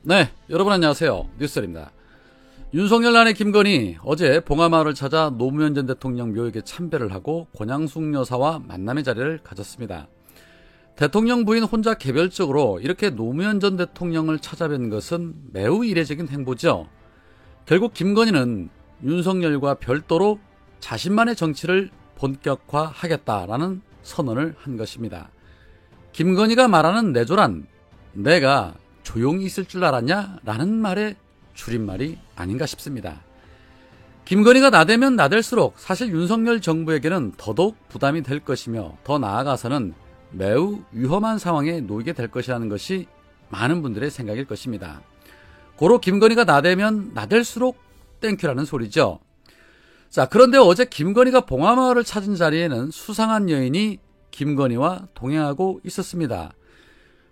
네, 여러분 안녕하세요. 뉴스입니다. 윤석열 아내 김건희 어제 봉하마을을 찾아 노무현 전 대통령 묘역에 참배를 하고 권양숙 여사와 만남의 자리를 가졌습니다. 대통령 부인 혼자 개별적으로 이렇게 노무현 전 대통령을 찾아뵌 것은 매우 이례적인 행보죠. 결국 김건희는 윤석열과 별도로 자신만의 정치를 본격화하겠다라는 선언을 한 것입니다. 김건희가 말하는 내조란 내가 조용히 있을 줄 알았냐? 라는 말의 줄임말이 아닌가 싶습니다. 김건희가 나대면 나댈수록 사실 윤석열 정부에게는 더더욱 부담이 될 것이며 더 나아가서는 매우 위험한 상황에 놓이게 될 것이라는 것이 많은 분들의 생각일 것입니다. 고로 김건희가 나대면 나댈수록 땡큐라는 소리죠. 자, 그런데 어제 김건희가 봉하마을을 찾은 자리에는 수상한 여인이 김건희와 동행하고 있었습니다.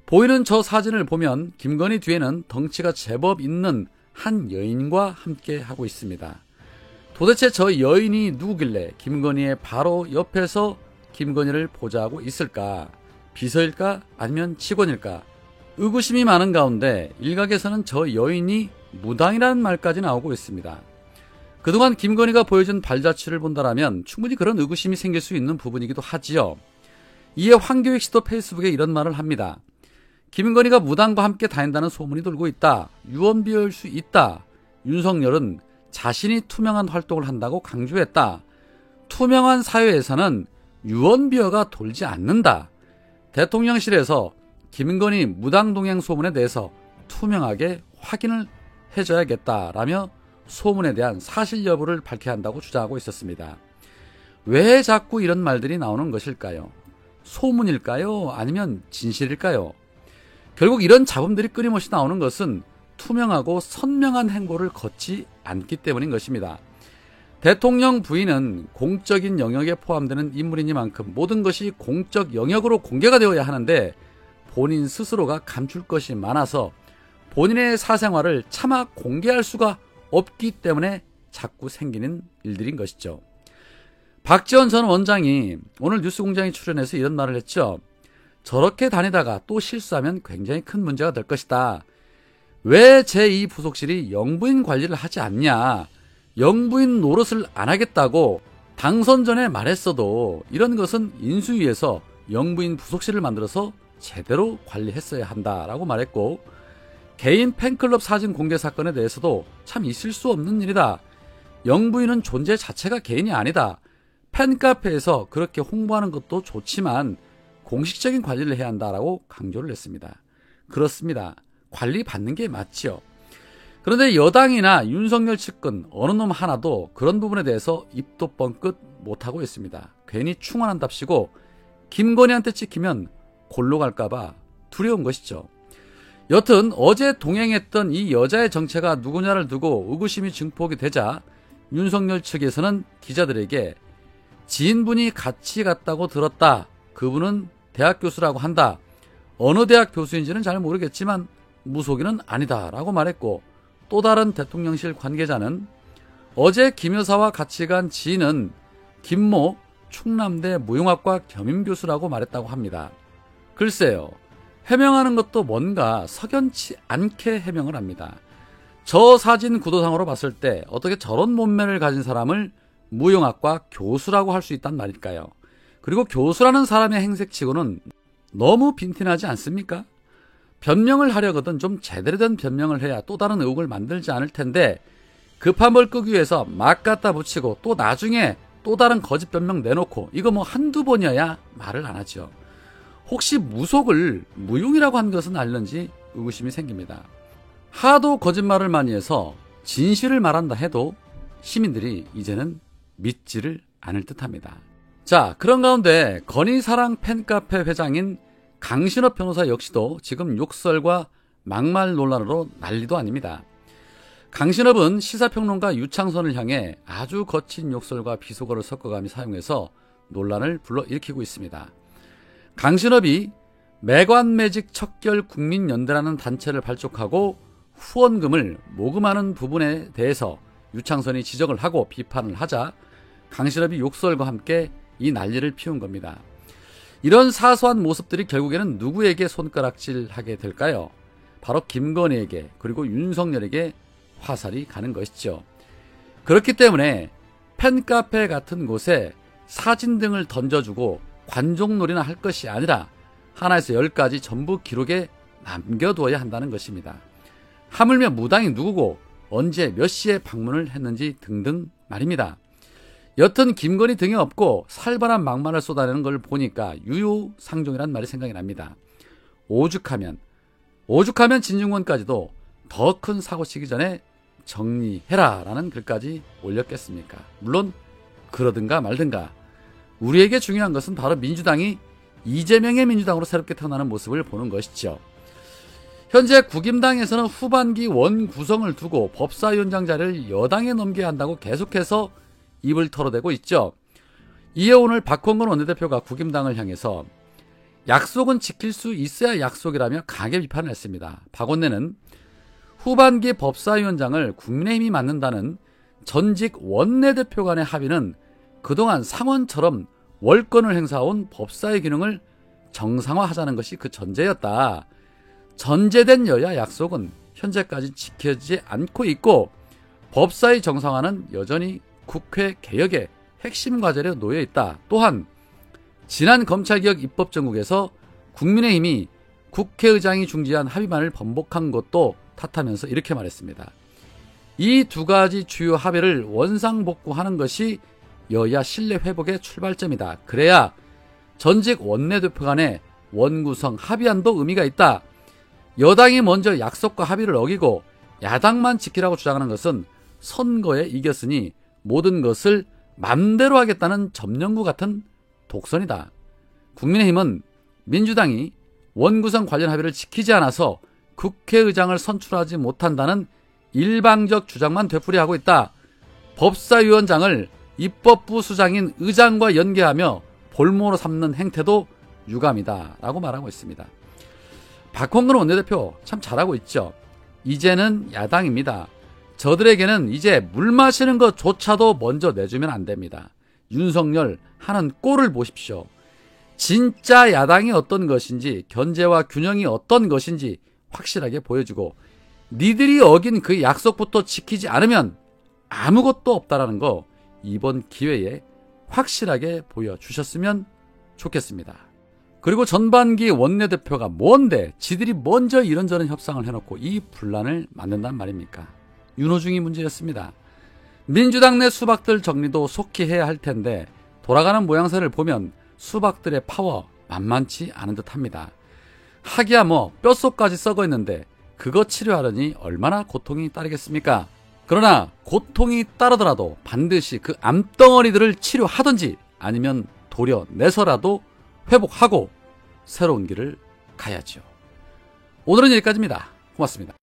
보이는 저 사진을 보면 김건희 뒤에는 덩치가 제법 있는 한 여인과 함께 하고 있습니다. 도대체 저 여인이 누구길래 김건희의 바로 옆에서 김건희를 보좌하고 있을까? 비서일까? 아니면 직원일까? 의구심이 많은 가운데 일각에서는 저 여인이 무당이라는 말까지 나오고 있습니다. 그동안 김건희가 보여준 발자취를 본다라면 충분히 그런 의구심이 생길 수 있는 부분이기도 하지요. 이에 황교익 씨도 페이스북에 이런 말을 합니다. 김건희가 무당과 함께 다닌다는 소문이 돌고 있다. 유언비어일 수 있다. 윤석열은 자신이 투명한 활동을 한다고 강조했다. 투명한 사회에서는 유언비어가 돌지 않는다. 대통령실에서 김건희 무당 동행 소문에 대해서 투명하게 확인을 해줘야겠다라며 소문에 대한 사실 여부를 밝혀야 한다고 주장하고 있었습니다. 왜 자꾸 이런 말들이 나오는 것일까요? 소문일까요? 아니면 진실일까요? 결국 이런 잡음들이 끊임없이 나오는 것은 투명하고 선명한 행보를 걷지 않기 때문인 것입니다. 대통령 부인은 공적인 영역에 포함되는 인물이니만큼 모든 것이 공적 영역으로 공개가 되어야 하는데 본인 스스로가 감출 것이 많아서 본인의 사생활을 차마 공개할 수가 없기 때문에 자꾸 생기는 일들인 것이죠. 박지원 전 원장이 오늘 뉴스공장에 출연해서 이런 말을 했죠. 저렇게 다니다가 또 실수하면 굉장히 큰 문제가 될 것이다. 왜 제2 부속실이 영부인 관리를 하지 않냐. 영부인 노릇을 안 하겠다고 당선 전에 말했어도 이런 것은 인수위에서 영부인 부속실을 만들어서 제대로 관리했어야 한다라고 말했고, 개인 팬클럽 사진 공개 사건에 대해서도 참 있을 수 없는 일이다. 영부인은 존재 자체가 개인이 아니다. 팬카페에서 그렇게 홍보하는 것도 좋지만 공식적인 관리를 해야 한다라고 강조를 했습니다. 그렇습니다. 관리받는 게 맞지요. 그런데 여당이나 윤석열 측근 어느 놈 하나도 그런 부분에 대해서 입도 뻥끗 못하고 있습니다. 괜히 충원한답시고 김건희한테 찍히면 골로 갈까봐 두려운 것이죠. 여튼 어제 동행했던 이 여자의 정체가 누구냐를 두고 의구심이 증폭이 되자 윤석열 측에서는 기자들에게 지인분이 같이 갔다고 들었다. 그분은 대학 교수라고 한다. 어느 대학 교수인지는 잘 모르겠지만 무속인은 아니다 라고 말했고, 또 다른 대통령실 관계자는 어제 김 여사와 같이 간 지인은 김모 충남대 무용학과 겸임교수라고 말했다고 합니다. 글쎄요. 해명하는 것도 뭔가 석연치 않게 해명을 합니다. 저 사진 구도상으로 봤을 때 어떻게 저런 몸매를 가진 사람을 무용학과 교수라고 할 수 있단 말일까요? 그리고 교수라는 사람의 행색치고는 너무 빈티나지 않습니까? 변명을 하려거든 좀 제대로 된 변명을 해야 또 다른 의혹을 만들지 않을 텐데 급한 걸 끄기 위해서 막 갖다 붙이고 또 나중에 또 다른 거짓 변명 내놓고 이거 뭐 한두 번이어야 말을 안 하죠. 혹시 무속을 무용이라고 한 것은 알는지 의구심이 생깁니다. 하도 거짓말을 많이 해서 진실을 말한다 해도 시민들이 이제는 믿지를 않을 듯합니다. 자, 그런 가운데 건희사랑 팬카페 회장인 강신업 변호사 역시도 지금 욕설과 막말 논란으로 난리도 아닙니다. 강신업은 시사평론가 유창선을 향해 아주 거친 욕설과 비속어를 섞어가며 사용해서 논란을 불러일으키고 있습니다. 강신업이 매관매직 척결 국민연대라는 단체를 발족하고 후원금을 모금하는 부분에 대해서 유창선이 지적을 하고 비판을 하자 강신업이 욕설과 함께 이 난리를 피운 겁니다. 이런 사소한 모습들이 결국에는 누구에게 손가락질하게 될까요? 바로 김건희에게 그리고 윤석열에게 화살이 가는 것이죠. 그렇기 때문에 팬카페 같은 곳에 사진 등을 던져주고 관종놀이나 할 것이 아니라 하나에서 10까지 전부 기록에 남겨두어야 한다는 것입니다. 하물며 무당이 누구고 언제 몇 시에 방문을 했는지 등등 말입니다. 여튼 김건희 등에 업고 살벌한 막말을 쏟아내는 걸 보니까 유유상종이란 말이 생각이 납니다. 오죽하면 진중권까지도 더 큰 사고치기 전에 정리해라 라는 글까지 올렸겠습니까? 물론 그러든가 말든가 우리에게 중요한 것은 바로 민주당이 이재명의 민주당으로 새롭게 태어나는 모습을 보는 것이죠. 현재 국임당에서는 후반기 원 구성을 두고 법사위원장 자리를 여당에 넘겨야 한다고 계속해서 입을 털어대고 있죠. 이에 오늘 박홍근 원내대표가 국임당을 향해서 약속은 지킬 수 있어야 약속이라며 강하게 비판을 했습니다. 박 원내는 후반기 법사위원장을 국민의힘이 맡는다는 전직 원내대표 간의 합의는 그동안 상원처럼 월권을 행사해온 법사위 기능을 정상화하자는 것이 그 전제였다. 전제된 여야 약속은 현재까지 지켜지지 않고 있고 법사위 정상화는 여전히 국회 개혁의 핵심 과제로 놓여 있다. 또한 지난 검찰개혁 입법정국에서 국민의힘이 국회의장이 중지한 합의만을 번복한 것도 탓하면서 이렇게 말했습니다. 이 두 가지 주요 합의를 원상복구하는 것이 여야 신뢰 회복의 출발점이다. 그래야 전직 원내대표 간의 원구성 합의안도 의미가 있다. 여당이 먼저 약속과 합의를 어기고 야당만 지키라고 주장하는 것은 선거에 이겼으니 모든 것을 맘대로 하겠다는 점령구 같은 독선이다. 국민의힘은 민주당이 원구성 관련 합의를 지키지 않아서 국회의장을 선출하지 못한다는 일방적 주장만 되풀이하고 있다. 법사위원장을 입법부 수장인 의장과 연계하며 볼모로 삼는 행태도 유감이다 라고 말하고 있습니다. 박홍근 원내대표 참 잘하고 있죠. 이제는 야당입니다. 저들에게는 이제 물 마시는 것조차도 먼저 내주면 안 됩니다. 윤석열 하는 꼴을 보십시오. 진짜 야당이 어떤 것인지 견제와 균형이 어떤 것인지 확실하게 보여주고 니들이 어긴 그 약속부터 지키지 않으면 아무것도 없다라는 거 이번 기회에 확실하게 보여주셨으면 좋겠습니다. 그리고 전반기 원내대표가 뭔데 지들이 먼저 이런저런 협상을 해놓고 이 분란을 만든단 말입니까? 윤호중이 문제였습니다. 민주당 내 수박들 정리도 속히 해야 할 텐데 돌아가는 모양새를 보면 수박들의 파워 만만치 않은 듯합니다. 하기야 뭐 뼛속까지 썩어 있는데 그거 치료하려니 얼마나 고통이 따르겠습니까? 그러나 고통이 따르더라도 반드시 그 암덩어리들을 치료하든지 아니면 도려내서라도 회복하고 새로운 길을 가야죠. 오늘은 여기까지입니다. 고맙습니다.